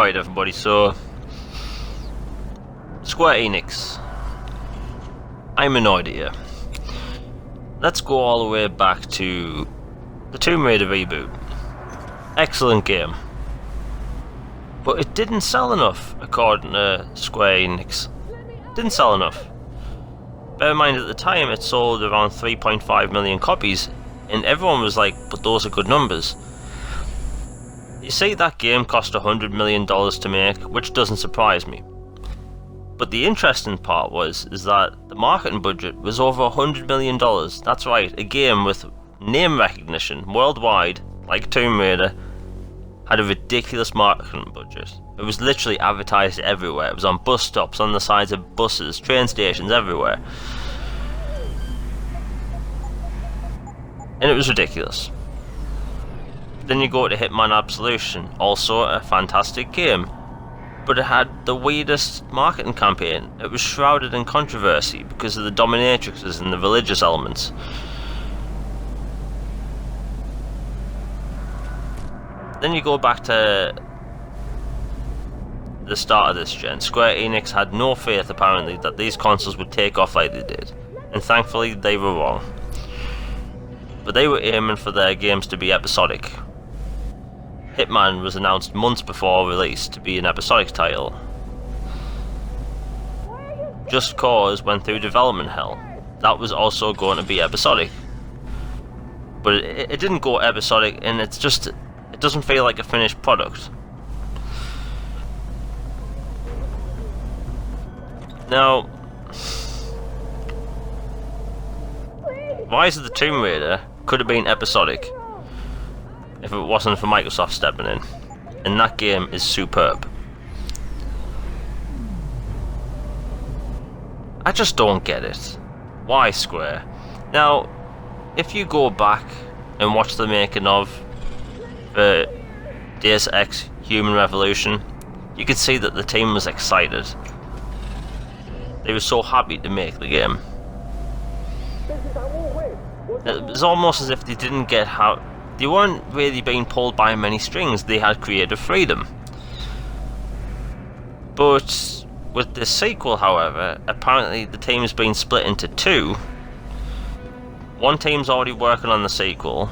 Alright everybody, so Square Enix, I'm annoyed here. Let's go all the way back to the Tomb Raider reboot. Excellent game, but it didn't sell enough according to Square Enix. Didn't sell enough. Bear in mind, at the time it sold around 3.5 million copies, and everyone was like, but those are good numbers. You see, that game cost $100 million to make, which doesn't surprise me. But the interesting part is that the marketing budget was over $100 million. That's right, a game with name recognition worldwide, like Tomb Raider, had a ridiculous marketing budget. It was literally advertised everywhere. It was on bus stops, on the sides of buses, train stations, everywhere. And it was ridiculous. Then you go to Hitman Absolution, also a fantastic game, but it had the weirdest marketing campaign. It was shrouded in controversy because of the dominatrixes and the religious elements. Then you go back to the start of this gen. Square Enix had no faith apparently that these consoles would take off like they did, and thankfully they were wrong. But they were aiming for their games to be episodic. Hitman was announced months before release to be an episodic title. Just Cause went through development hell. That was also going to be episodic. But it didn't go episodic, and it doesn't feel like a finished product. Now, Rise of the Tomb Raider could have been episodic if it wasn't for Microsoft stepping in, and that game is superb. I just don't get it. Why Square? Now, if you go back and watch the making of Deus Ex Human Revolution, you could see that the team was excited. They were so happy to make the game. It was almost as if they didn't get how they weren't really being pulled by many strings. They had creative freedom. But with this sequel, however, apparently the team's been split into two. One team's already working on the sequel.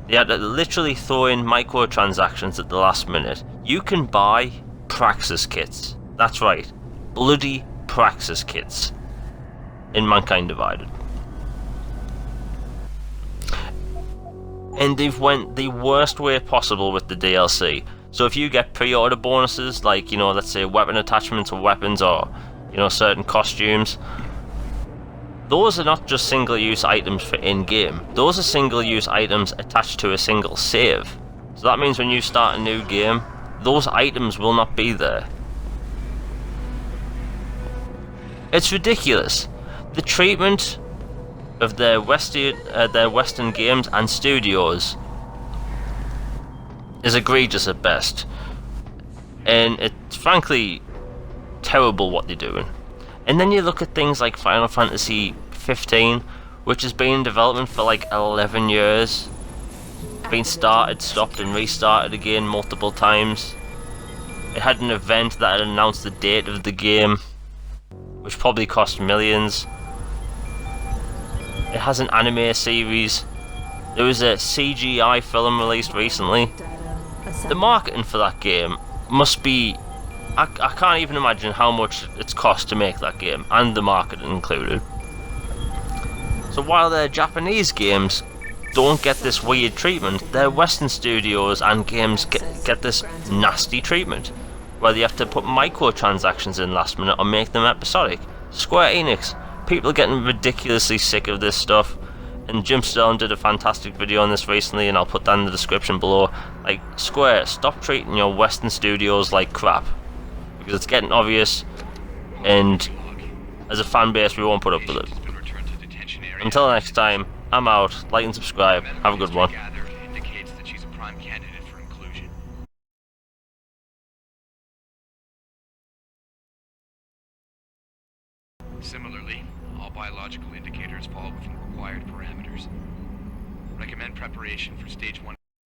They had to literally throw in microtransactions at the last minute. You can buy Praxis kits. That's right, bloody Praxis kits in Mankind Divided. And they've went the worst way possible with the DLC. So if you get pre-order bonuses, like, let's say weapon attachments or weapons, or, certain costumes, those are not just single-use items for in-game. Those are single-use items attached to a single save. So that means when you start a new game, those items will not be there. It's ridiculous. The treatment of their Western games and studios is egregious at best, and it's frankly terrible what they're doing. And then you look at things like Final Fantasy 15, which has been in development for like 11 years, been started, stopped and restarted again multiple times. It had an event that had announced the date of the game, which probably cost millions. It has an anime series. There was a CGI film released recently. The marketing for that game must be... I can't even imagine how much it's cost to make that game, and the marketing included. So while their Japanese games don't get this weird treatment, their Western studios and games get this nasty treatment, where they have to put microtransactions in last minute or make them episodic. Square Enix, people are getting ridiculously sick of this stuff, and Jim Sterling did a fantastic video on this recently, and I'll put that in the description below. Like, Square, stop treating your Western studios like crap, because it's getting obvious, and as a fan base we won't put up with it. Until next time, I'm out. Like and subscribe. Have a good one. Similarly, all biological indicators fall within required parameters. Recommend preparation for stage 1.